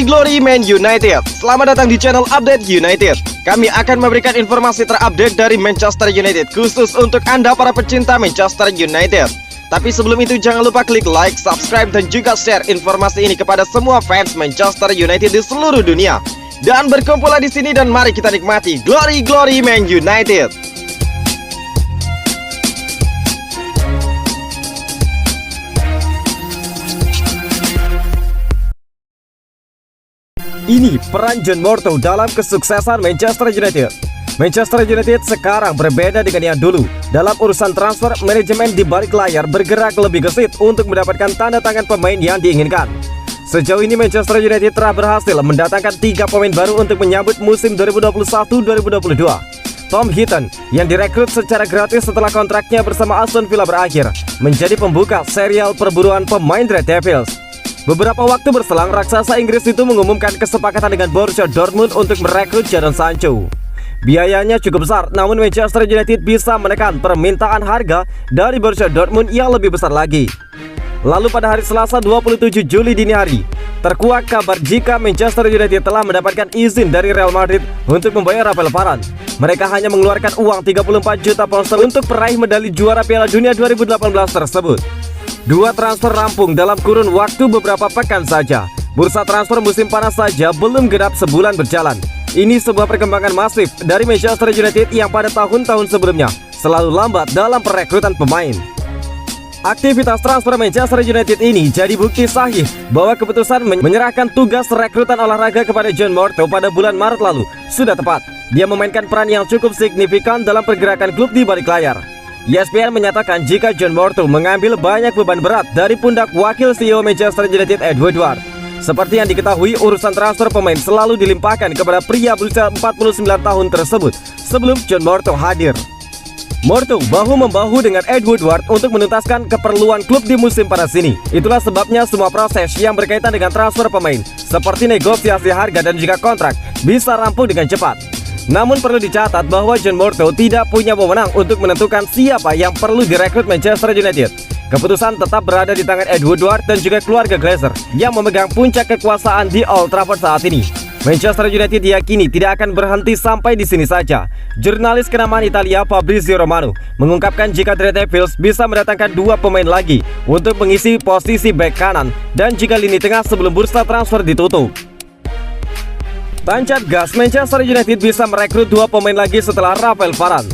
Glory Man United. Selamat datang di channel Update United. Kami akan memberikan informasi terupdate dari Manchester United khusus untuk Anda para pecinta Manchester United. Tapi sebelum itu jangan lupa klik like, subscribe dan juga share informasi ini kepada semua fans Manchester United di seluruh dunia. Dan berkumpullah di sini dan mari kita nikmati Glory Man United. Ini peran John Morto dalam kesuksesan Manchester United. Manchester United sekarang berbeda dengan yang dulu. Dalam urusan transfer, manajemen di balik layar bergerak lebih gesit untuk mendapatkan tanda tangan pemain yang diinginkan. Sejauh ini Manchester United telah berhasil mendatangkan 3 pemain baru untuk menyambut musim 2021-2022. Tom Heaton yang direkrut secara gratis setelah kontraknya bersama Aston Villa berakhir menjadi pembuka serial perburuan pemain Red Devils. Beberapa waktu berselang, raksasa Inggris itu mengumumkan kesepakatan dengan Borussia Dortmund untuk merekrut Jadon Sancho. Biayanya cukup besar, namun Manchester United bisa menekan permintaan harga dari Borussia Dortmund yang lebih besar lagi. Lalu pada hari Selasa 27 Juli dini hari, terkuak kabar jika Manchester United telah mendapatkan izin dari Real Madrid untuk membayar Rafael Varane. Mereka hanya mengeluarkan uang 34 juta pound untuk peraih medali juara Piala Dunia 2018 tersebut. 2 transfer rampung dalam kurun waktu beberapa pekan saja. Bursa transfer musim panas saja belum genap sebulan berjalan. Ini sebuah perkembangan masif dari Manchester United yang pada tahun-tahun sebelumnya selalu lambat dalam perekrutan pemain. Aktivitas transfer Manchester United ini jadi bukti sahih bahwa keputusan menyerahkan tugas rekrutan olahraga kepada John Morto pada bulan Maret lalu sudah tepat. Dia memainkan peran yang cukup signifikan dalam pergerakan klub di balik layar. ESPN menyatakan jika John Morto mengambil banyak beban berat dari pundak wakil CEO Manchester United Ed Woodward. Seperti yang diketahui, urusan transfer pemain selalu dilimpahkan kepada pria berusia 49 tahun tersebut sebelum John Morto hadir. Morto bahu-membahu dengan Ed Woodward untuk menuntaskan keperluan klub di musim panas ini. Itulah sebabnya semua proses yang berkaitan dengan transfer pemain seperti negosiasi harga dan juga kontrak bisa rampung dengan cepat. Namun perlu dicatat bahwa John Morto tidak punya wewenang untuk menentukan siapa yang perlu direkrut Manchester United. Keputusan tetap berada di tangan Ed Woodward dan juga keluarga Glazer yang memegang puncak kekuasaan di Old Trafford saat ini. Manchester United diyakini tidak akan berhenti sampai di sini saja. Jurnalis kenamaan Italia Fabrizio Romano mengungkapkan jika The Red Devils bisa mendatangkan 2 pemain lagi untuk mengisi posisi bek kanan dan jika lini tengah sebelum bursa transfer ditutup. Tancap gas, Manchester United bisa merekrut 2 pemain lagi setelah Rafael Varane.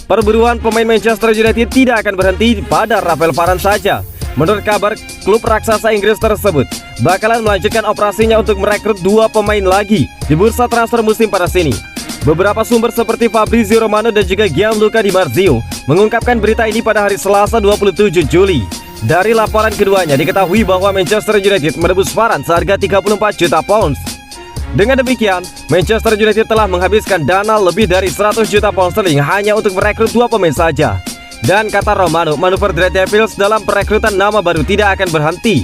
Perburuan pemain Manchester United tidak akan berhenti pada Rafael Varane saja. Menurut kabar, klub raksasa Inggris tersebut bakalan melanjutkan operasinya untuk merekrut 2 pemain lagi di bursa transfer musim panas ini. Beberapa sumber seperti Fabrizio Romano dan juga Gianluca Di Marzio mengungkapkan berita ini pada hari Selasa 27 Juli. Dari laporan keduanya diketahui bahwa Manchester United menebus Varane seharga 34 juta pounds. Dengan demikian, Manchester United telah menghabiskan dana lebih dari 100 juta pound sterling hanya untuk merekrut 2 pemain saja. Dan kata Romano, manuver The Red Devils dalam perekrutan nama baru tidak akan berhenti.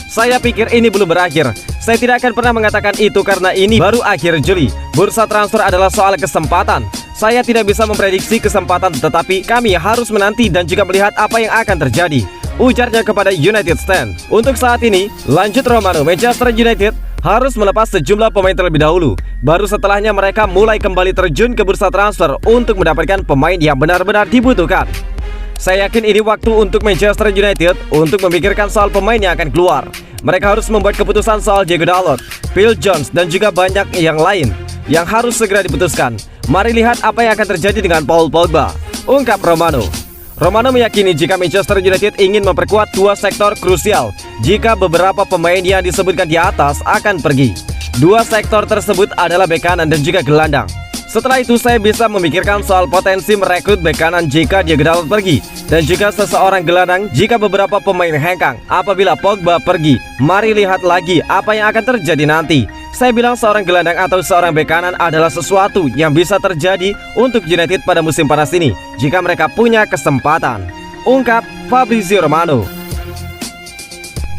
Saya pikir ini belum berakhir. Saya tidak akan pernah mengatakan itu karena ini baru akhir Juli. Bursa transfer adalah soal kesempatan. Saya tidak bisa memprediksi kesempatan, tetapi kami harus menanti dan juga melihat apa yang akan terjadi, ujarnya kepada United Stand. Untuk saat ini, lanjut Romano, Manchester United harus melepas sejumlah pemain terlebih dahulu. Baru setelahnya mereka mulai kembali terjun ke bursa transfer untuk mendapatkan pemain yang benar-benar dibutuhkan. Saya yakin ini waktu untuk Manchester United untuk memikirkan soal pemain yang akan keluar. Mereka harus membuat keputusan soal Diego Dalot, Phil Jones dan juga banyak yang lain yang harus segera diputuskan. Mari lihat apa yang akan terjadi dengan Paul Pogba, ungkap Romano. Romano meyakini jika Manchester United ingin memperkuat 2 sektor krusial jika beberapa pemain yang disebutkan di atas akan pergi. 2 sektor tersebut adalah bek kanan dan juga gelandang. Setelah itu saya bisa memikirkan soal potensi merekrut bek kanan jika Diego Dalot pergi dan juga seseorang gelandang jika beberapa pemain hengkang apabila Pogba pergi. Mari lihat lagi apa yang akan terjadi nanti. Saya bilang seorang gelandang atau seorang bek kanan adalah sesuatu yang bisa terjadi untuk United pada musim panas ini jika mereka punya kesempatan, ungkap Fabrizio Romano.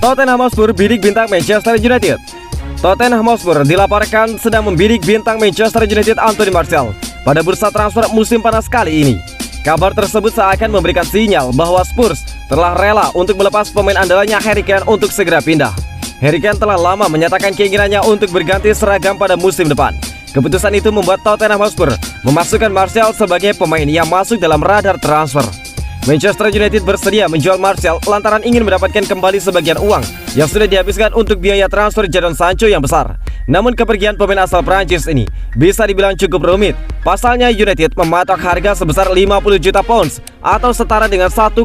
Tottenham Hotspur bidik bintang Manchester United. Tottenham Hotspur dilaporkan sedang membidik bintang Manchester United Anthony Martial pada bursa transfer musim panas kali ini. Kabar tersebut seakan memberikan sinyal bahwa Spurs telah rela untuk melepas pemain andalannya Harry Kane untuk segera pindah. Harry Kane telah lama menyatakan keinginannya untuk berganti seragam pada musim depan. Keputusan itu membuat Tottenham Hotspur memasukkan Martial sebagai pemain yang masuk dalam radar transfer. Manchester United bersedia menjual Martial lantaran ingin mendapatkan kembali sebagian uang yang sudah dihabiskan untuk biaya transfer Jadon Sancho yang besar. Namun kepergian pemain asal Prancis ini bisa dibilang cukup rumit. Pasalnya United mematok harga sebesar 50 juta pounds atau setara dengan 1,1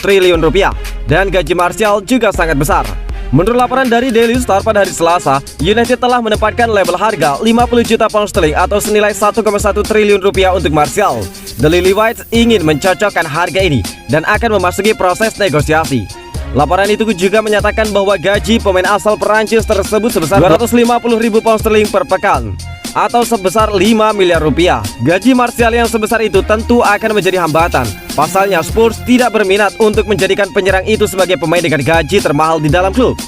triliun rupiah, dan gaji Martial juga sangat besar. Menurut laporan dari Daily Star pada hari Selasa, United telah menempatkan label harga 50 juta pound sterling atau senilai 1,1 triliun rupiah untuk Martial. The Lily-Whites ingin mencocokkan harga ini dan akan memasuki proses negosiasi. Laporan itu juga menyatakan bahwa gaji pemain asal Perancis tersebut sebesar 250.000 pound sterling per pekan atau sebesar 5 miliar rupiah. Gaji Martial yang sebesar itu tentu akan menjadi hambatan. Pasalnya Spurs tidak berminat untuk menjadikan penyerang itu sebagai pemain dengan gaji termahal di dalam klub.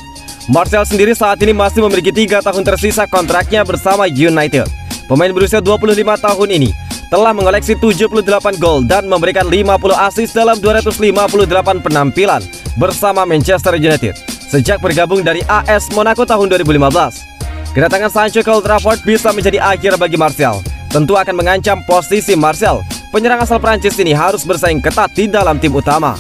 Martial sendiri saat ini masih memiliki 3 tahun tersisa kontraknya bersama United. Pemain berusia 25 tahun ini telah mengoleksi 78 gol dan memberikan 50 assist dalam 258 penampilan bersama Manchester United sejak bergabung dari AS Monaco tahun 2015. Kedatangan Sancho ke Old Trafford bisa menjadi akhir bagi Martial. Tentu akan mengancam posisi Martial. Penyerang asal Prancis ini harus bersaing ketat di dalam tim utama.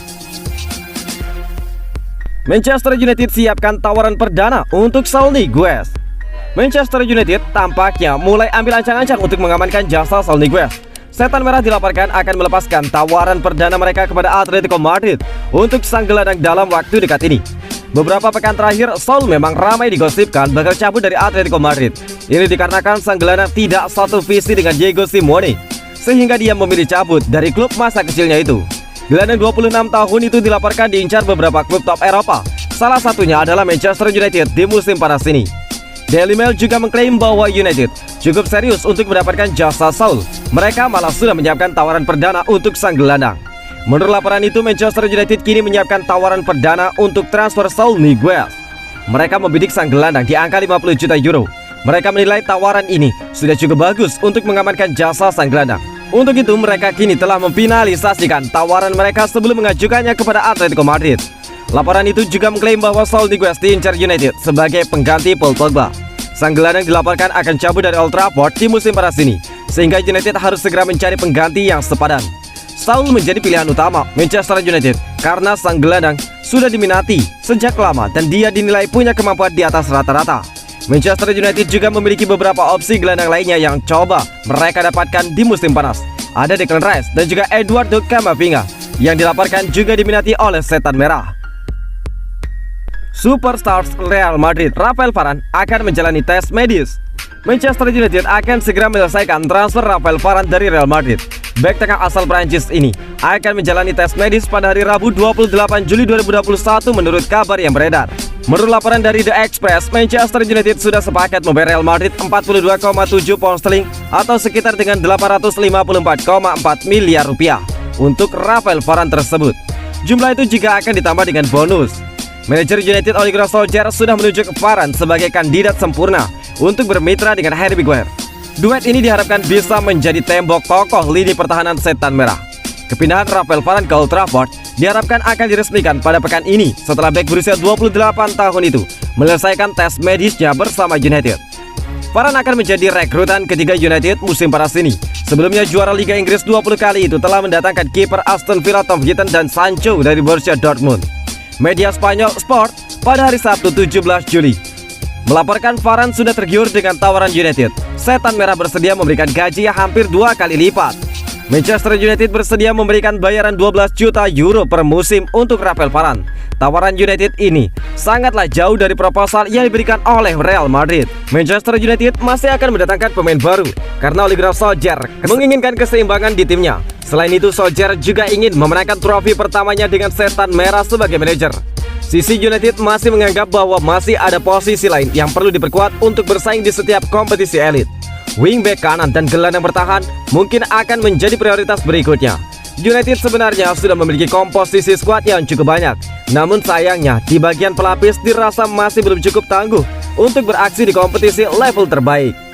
Manchester United siapkan tawaran perdana untuk Saul Niguez. Manchester United tampaknya mulai ambil ancang-ancang untuk mengamankan jasa Saul Niguez. Setan Merah dilaporkan akan melepaskan tawaran perdana mereka kepada Atletico Madrid untuk sang gelandang dalam waktu dekat ini. Beberapa pekan terakhir, Saul memang ramai digosipkan bakal cabut dari Atletico Madrid. Ini dikarenakan sang gelandang tidak satu visi dengan Diego Simeone, sehingga dia memilih cabut dari klub masa kecilnya itu. Gelandang 26 tahun itu dilaporkan diincar beberapa klub top Eropa. Salah satunya adalah Manchester United di musim panas ini. Daily Mail juga mengklaim bahwa United cukup serius untuk mendapatkan jasa Saul. Mereka malah sudah menyiapkan tawaran perdana untuk sang gelandang. Menurut laporan itu, Manchester United kini menyiapkan tawaran perdana untuk transfer Saul Niguez. Mereka membidik sang gelandang di angka 50 juta euro. Mereka menilai tawaran ini sudah cukup bagus untuk mengamankan jasa sang gelandang. Untuk itu, mereka kini telah memfinalisasikan tawaran mereka sebelum mengajukannya kepada Atletico Madrid. Laporan itu juga mengklaim bahwa Saul Niguez diincar United sebagai pengganti Paul Pogba. Sang gelandang dilaporkan akan cabut dari Old Trafford di musim panas ini, sehingga United harus segera mencari pengganti yang sepadan. Saul menjadi pilihan utama Manchester United karena sang gelandang sudah diminati sejak lama dan dia dinilai punya kemampuan di atas rata-rata. Manchester United juga memiliki beberapa opsi gelandang lainnya yang coba mereka dapatkan di musim panas. Ada Declan Rice dan juga Eduardo Camavinga yang dilaporkan juga diminati oleh Setan Merah. Superstars Real Madrid Rafael Varane akan menjalani tes medis. Manchester United akan segera menyelesaikan transfer Rafael Varane dari Real Madrid. Bek tengah asal Prancis ini akan menjalani tes medis pada hari Rabu 28 Juli 2021 menurut kabar yang beredar. Menurut laporan dari The Express, Manchester United sudah sepakat membayar Real Madrid 42,7 pound sterling atau sekitar dengan 854,4 miliar rupiah untuk Rafael Varane tersebut. Jumlah itu juga akan ditambah dengan bonus. Manajer United Ole Gunnar Solskjaer sudah menunjuk Varane sebagai kandidat sempurna untuk bermitra dengan Harry Maguire. Duet ini diharapkan bisa menjadi tembok kokoh lini pertahanan Setan Merah. Kepindahan Rafael Varane ke Old Trafford diharapkan akan diresmikan pada pekan ini setelah bek berusia 28 tahun itu menyelesaikan tes medisnya bersama United. Varane akan menjadi rekrutan ketiga United musim panas ini. Sebelumnya juara Liga Inggris 20 kali itu telah mendatangkan kiper Aston Villa Tom Heaton dan Sancho dari Borussia Dortmund. Media Spanyol Sport pada hari Sabtu 17 Juli melaporkan Varane sudah tergiur dengan tawaran United. Setan Merah bersedia memberikan gaji yang hampir 2 kali lipat. Manchester United bersedia memberikan bayaran 12 juta euro per musim untuk Rafael Varane. Tawaran United ini sangatlah jauh dari proposal yang diberikan oleh Real Madrid. Manchester United masih akan mendatangkan pemain baru karena Ole Gunnar Solskjaer menginginkan keseimbangan di timnya. Selain itu, Solskjaer juga ingin memenangkan trofi pertamanya dengan Setan Merah sebagai manajer. Sisi United masih menganggap bahwa masih ada posisi lain yang perlu diperkuat untuk bersaing di setiap kompetisi elit. Wingback kanan dan gelandang bertahan mungkin akan menjadi prioritas berikutnya. United sebenarnya sudah memiliki komposisi skuad yang cukup banyak. Namun sayangnya di bagian pelapis dirasa masih belum cukup tangguh untuk beraksi di kompetisi level terbaik.